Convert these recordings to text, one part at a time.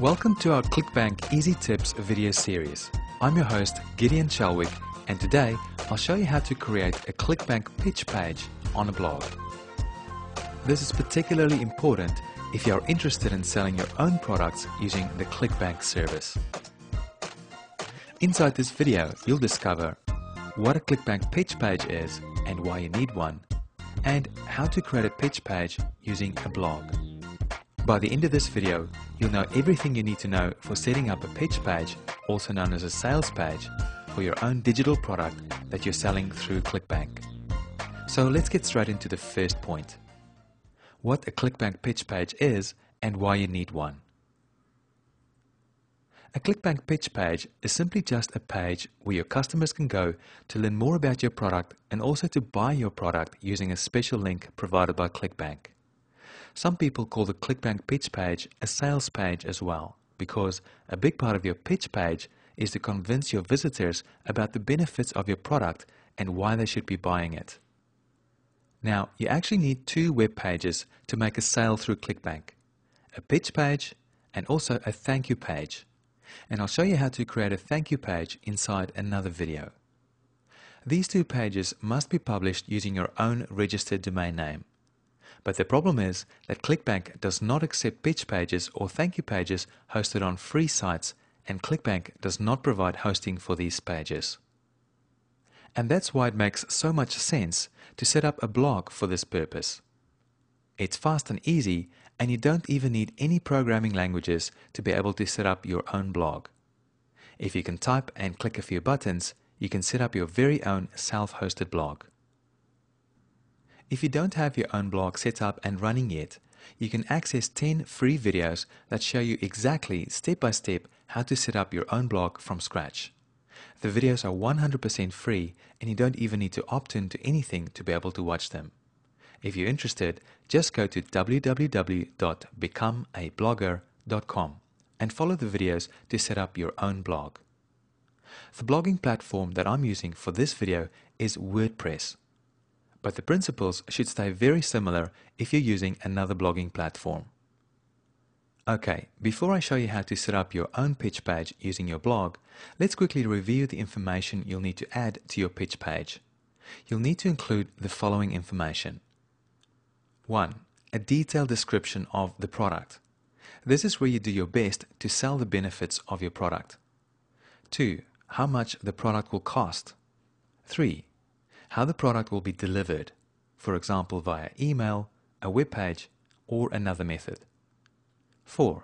Welcome to our ClickBank Easy Tips video series. I'm your host Gideon Shelwick, and today I'll show you how to create a ClickBank pitch page on a blog. This is particularly important if you are interested in selling your own products using the ClickBank service. Inside this video, you'll discover what a ClickBank pitch page is and why you need one, and how to create a pitch page using a blog. By the end of this video, you'll know everything you need to know for setting up a pitch page, also known as a sales page, for your own digital product that you're selling through ClickBank. So let's get straight into the first point. What a ClickBank pitch page is and why you need one. A ClickBank pitch page is simply just a page where your customers can go to learn more about your product and also to buy your product using a special link provided by ClickBank. Some people call the ClickBank pitch page a sales page as well, because a big part of your pitch page is to convince your visitors about the benefits of your product and why they should be buying it. Now, you actually need two web pages to make a sale through ClickBank: a pitch page and also a thank you page. And I'll show you how to create a thank you page inside another video. These two pages must be published using your own registered domain name. But the problem is that ClickBank does not accept pitch pages or thank you pages hosted on free sites, and ClickBank does not provide hosting for these pages. And that's why it makes so much sense to set up a blog for this purpose. It's fast and easy, and you don't even need any programming languages to be able to set up your own blog. If you can type and click a few buttons, you can set up your very own self-hosted blog. If you don't have your own blog set up and running yet, you can access 10 free videos that show you exactly step by step how to set up your own blog from scratch. The videos are 100% free, and you don't even need to opt in to anything to be able to watch them. If you're interested, just go to www.becomeablogger.com and follow the videos to set up your own blog. The blogging platform that I'm using for this video is WordPress, but the principles should stay very similar if you're using another blogging platform. Okay, before I show you how to set up your own pitch page using your blog, let's quickly review the information you'll need to add to your pitch page. You'll need to include the following information. 1. A detailed description of the product. This is where you do your best to sell the benefits of your product. 2. How much the product will cost. 3. How the product will be delivered, for example via email, a web page, or another method. 4.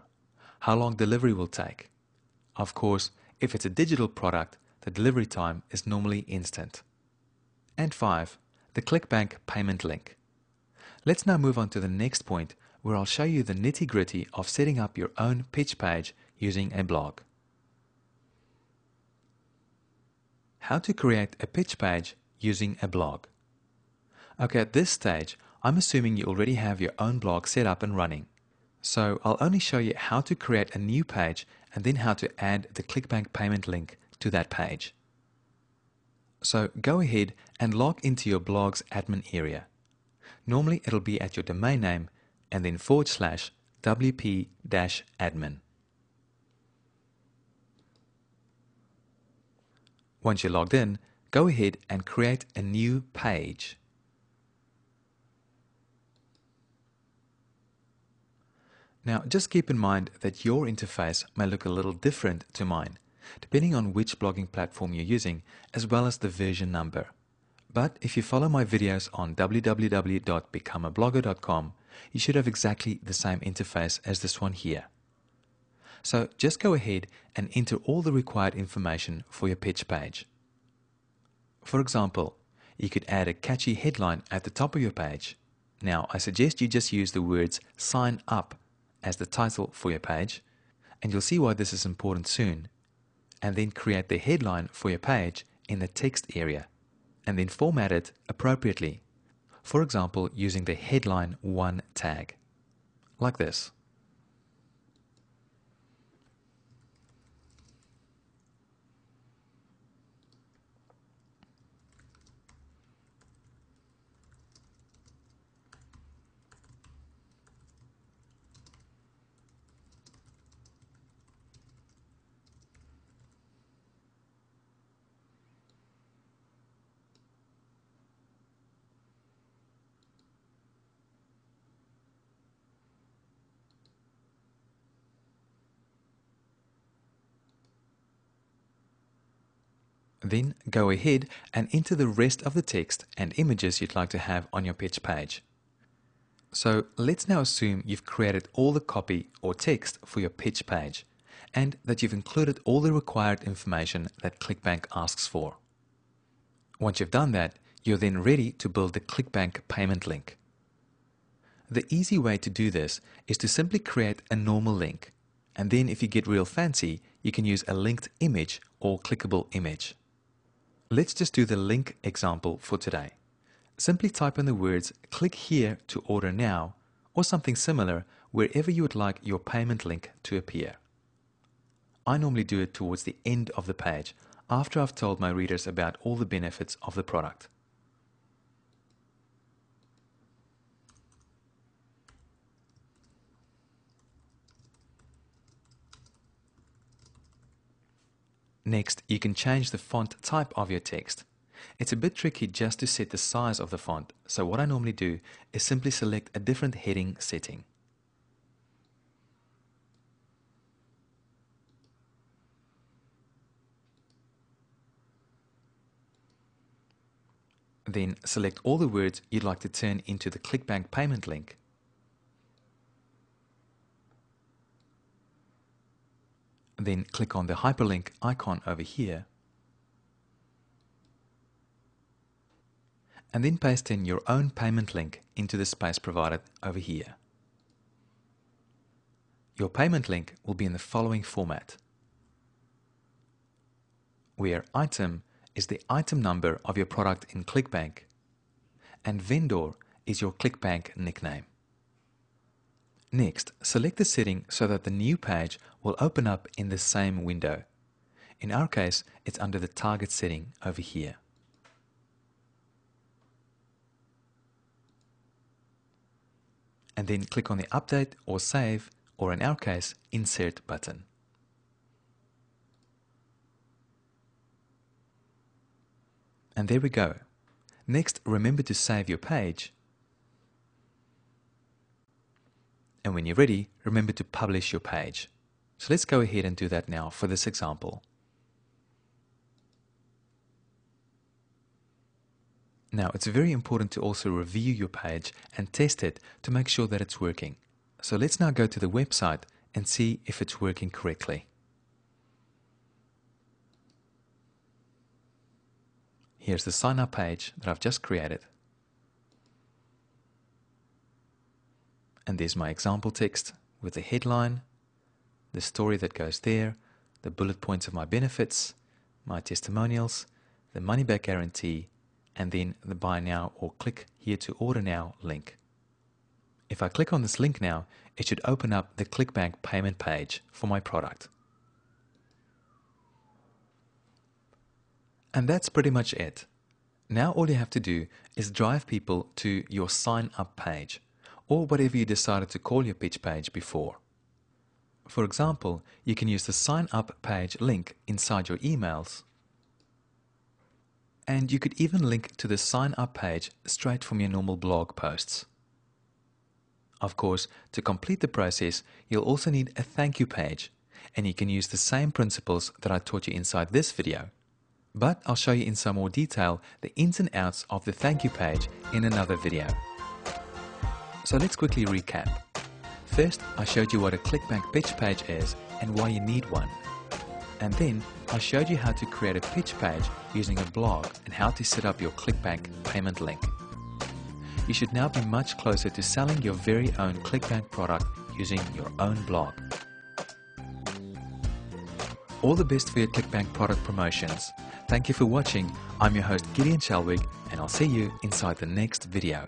How long delivery will take. Of course, if it's a digital product, the delivery time is normally instant. And 5. The ClickBank payment link. Let's now move on to the next point, where I'll show you the nitty-gritty of setting up your own pitch page using a blog. How to create a pitch page using a blog. Okay, at this stage, I'm assuming you already have your own blog set up and running. So I'll only show you how to create a new page and then how to add the ClickBank payment link to that page. So go ahead and log into your blog's admin area. Normally it'll be at your domain name and then /wp-admin. Once you're logged in, go ahead and create a new page. Now, just keep in mind that your interface may look a little different to mine, depending on which blogging platform you're using, as well as the version number. But if you follow my videos on www.becomeablogger.com, you should have exactly the same interface as this one here. So just go ahead and enter all the required information for your pitch page. For example, you could add a catchy headline at the top of your page. Now, I suggest you just use the words "sign up" as the title for your page, and you'll see why this is important soon. And then create the headline for your page in the text area, and then format it appropriately. For example, using the headline 1 tag, like this. Then go ahead and enter the rest of the text and images you'd like to have on your pitch page. So let's now assume you've created all the copy or text for your pitch page and that you've included all the required information that ClickBank asks for. Once you've done that, you're then ready to build the ClickBank payment link. The easy way to do this is to simply create a normal link, and then if you get real fancy, you can use a linked image or clickable image. Let's just do the link example for today. Simply type in the words "click here to order now" or something similar wherever you would like your payment link to appear. I normally do it towards the end of the page after I've told my readers about all the benefits of the product. Next, you can change the font type of your text. It's a bit tricky just to set the size of the font, so what I normally do is simply select a different heading setting. Then select all the words you'd like to turn into the ClickBank payment link. Then click on the hyperlink icon over here. And then paste in your own payment link into the space provided over here. Your payment link will be in the following format, where item is the item number of your product in ClickBank, and vendor is your ClickBank nickname. Next, select the setting so that the new page will open up in the same window. In our case, it's under the target setting over here. And then click on the Update or Save, or in our case, Insert button. And there we go. Next, remember to save your page. And when you're ready, remember to publish your page. So let's go ahead and do that now for this example. Now, it's very important to also review your page and test it to make sure that it's working. So let's now go to the website and see if it's working correctly. Here's the sign up page that I've just created. And there's my example text with the headline, the story that goes there, the bullet points of my benefits, my testimonials, the money back guarantee, and then the buy now or click here to order now link. If I click on this link now, it should open up the ClickBank payment page for my product. And that's pretty much it. Now all you have to do is drive people to your sign up page, or whatever you decided to call your pitch page before. For example, you can use the sign up page link inside your emails, and you could even link to the sign up page straight from your normal blog posts. Of course, to complete the process, you'll also need a thank you page, and you can use the same principles that I taught you inside this video. But I'll show you in some more detail the ins and outs of the thank you page in another video. So let's quickly recap. First, I showed you what a ClickBank pitch page is and why you need one. And then I showed you how to create a pitch page using a blog and how to set up your ClickBank payment link. You should now be much closer to selling your very own ClickBank product using your own blog. All the best for your ClickBank product promotions. Thank you for watching. I'm your host Gideon Shelwig, and I'll see you inside the next video.